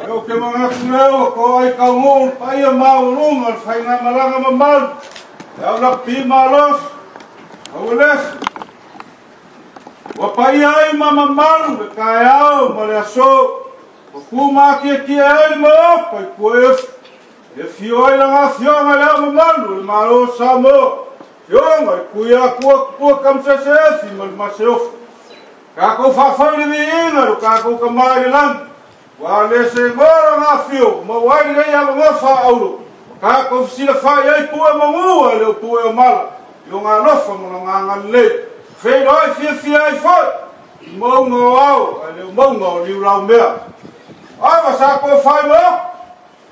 Eu ke mga kuleo ko ai kaumul pai maulung al fainga malanga mamal. Eu la pi malos. Aules. Wa pai ai mamamal ka au maleaso. Ku ma ki ai mo pai kuef. E fio ai la fio ngala mamal malo Samoa. Yo ngai kuya ku kam se fi mal maseo. Ka ko fa fa ni ina ka ko kamari lang. Wale se ngora nga fio, ma wai le ya nga fa aulo. Ka ko sila fa ye pua mangu le pua mala. Yo nga no fa mo nga le. Fe doi fi ai fo. Mo ngo au, le mo ngo li ra mea. Ava sa ko fa mo.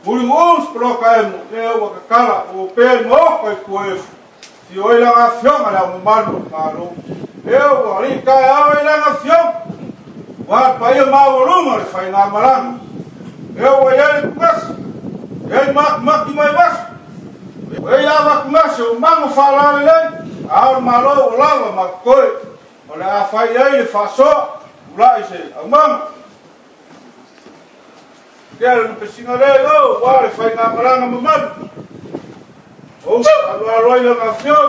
Muli uns pro ka mo, le o ka kala o pe mo ko Tuaefu. Si oi la nga fio nga mo malu malu. Eu ali ka ai la nga fio. Wa pai maulung al fainga malang. Eu ia kuas. Ei mak di mai was. Ei ava kuas o mango fala le. Al malo lava makoi. Ola fai ai faso. Ula ise amam. Quero no pesinare do, wa fainga malang mamad. O alo ilo na fio.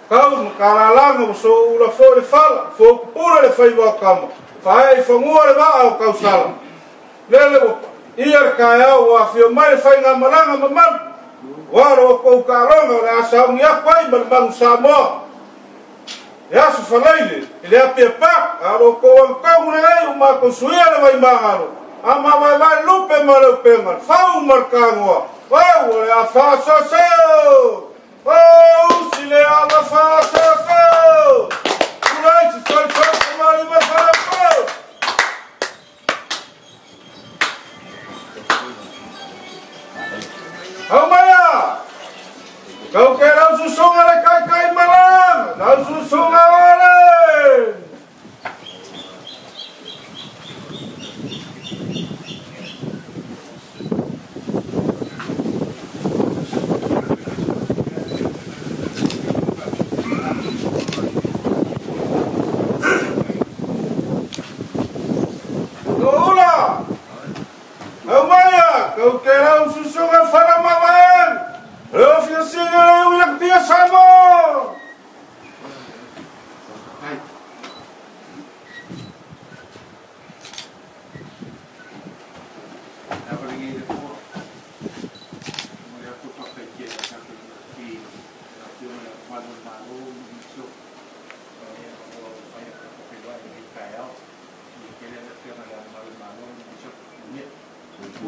Kau mkaralanga so ula fo le fala fo pura le fai wa kama fai fo ngua le va au kau sala lele wo ia ka ya wa fio mai fai nga malanga mamal wa ro ko karonga la sa mia pai bal bang Samoa ya su falaile ele ape pa aro ko an kau le uma ko suia le vai mangaro ama vai lupe malo penga fa markango wa ya fa so oh, si le ala fa so. Urai si sol kamari ma fa so. Haumaya. Kau kera susung ale kai malang, dan susung ale. Kau kera susung al fara maman. Eu fiz assim, eu ia ter Samoa.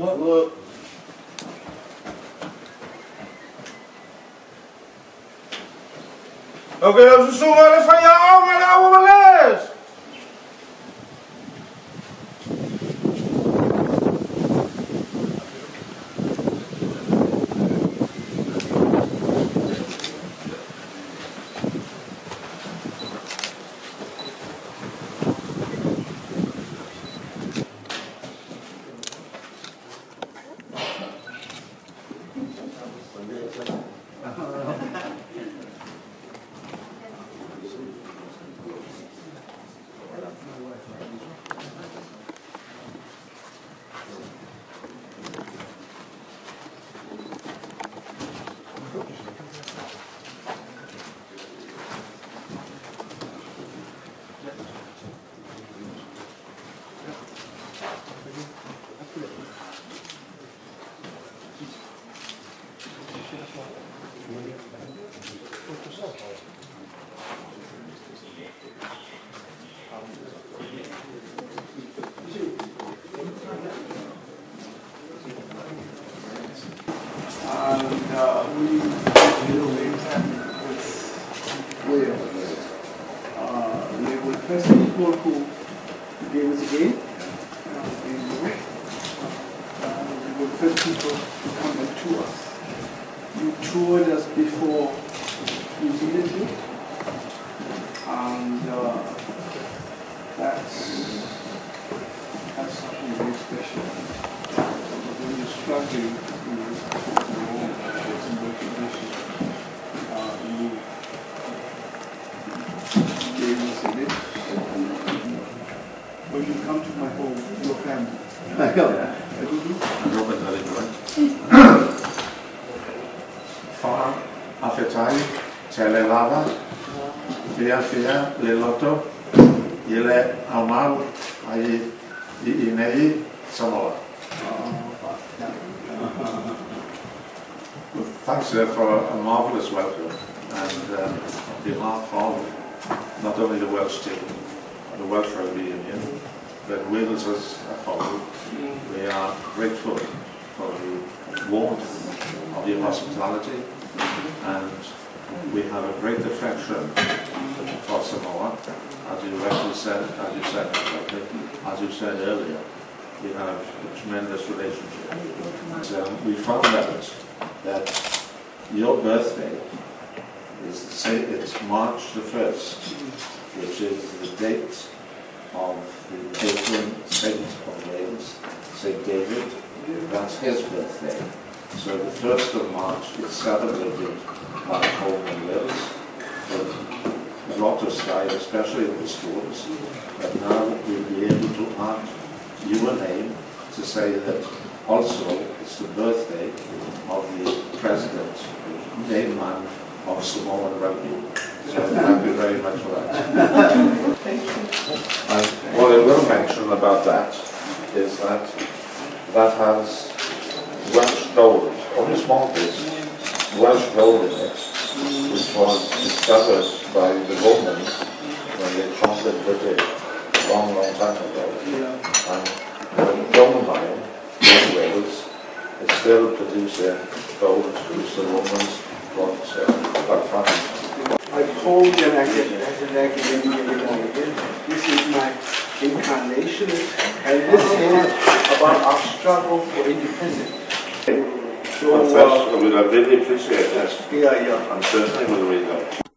What? Okay, eu susung ale fai au ngale au males. tai, tele lava, fia, le loto, ile amal, ai inei, Samoa. Thanks sir for a marvellous welcome, and on behalf of not only the Welsh team, the Welsh Rugby Union, but Wales as a whole, we are grateful for the warmth of your hospitality, and we have a great affection for Samoa. As you said earlier, we have a tremendous relationship. We found out that your birthday is the same, it's March the 1st, which is the date of the patron saint of Wales, St. David. That's his birthday. So the 1st of March is celebrated by home in Wales. With a lot of style, especially in the schools. But now we'll be able to add you a name to say that also it's the birthday of the president, the main man of Samoan Rugby. So thank you very much for that. And what I will mention about that is that that has Welsh gold, only a small piece, Welsh gold in it, which was discovered by the Romans when they conquered Britain a long, long time ago. And the gold mine in Wales is still producing gold, which the Romans got from. I hold an academic united. This is my incarnation, and this is about our struggle for independence. So, we really appreciate this. Yeah. And certainly we'll read that.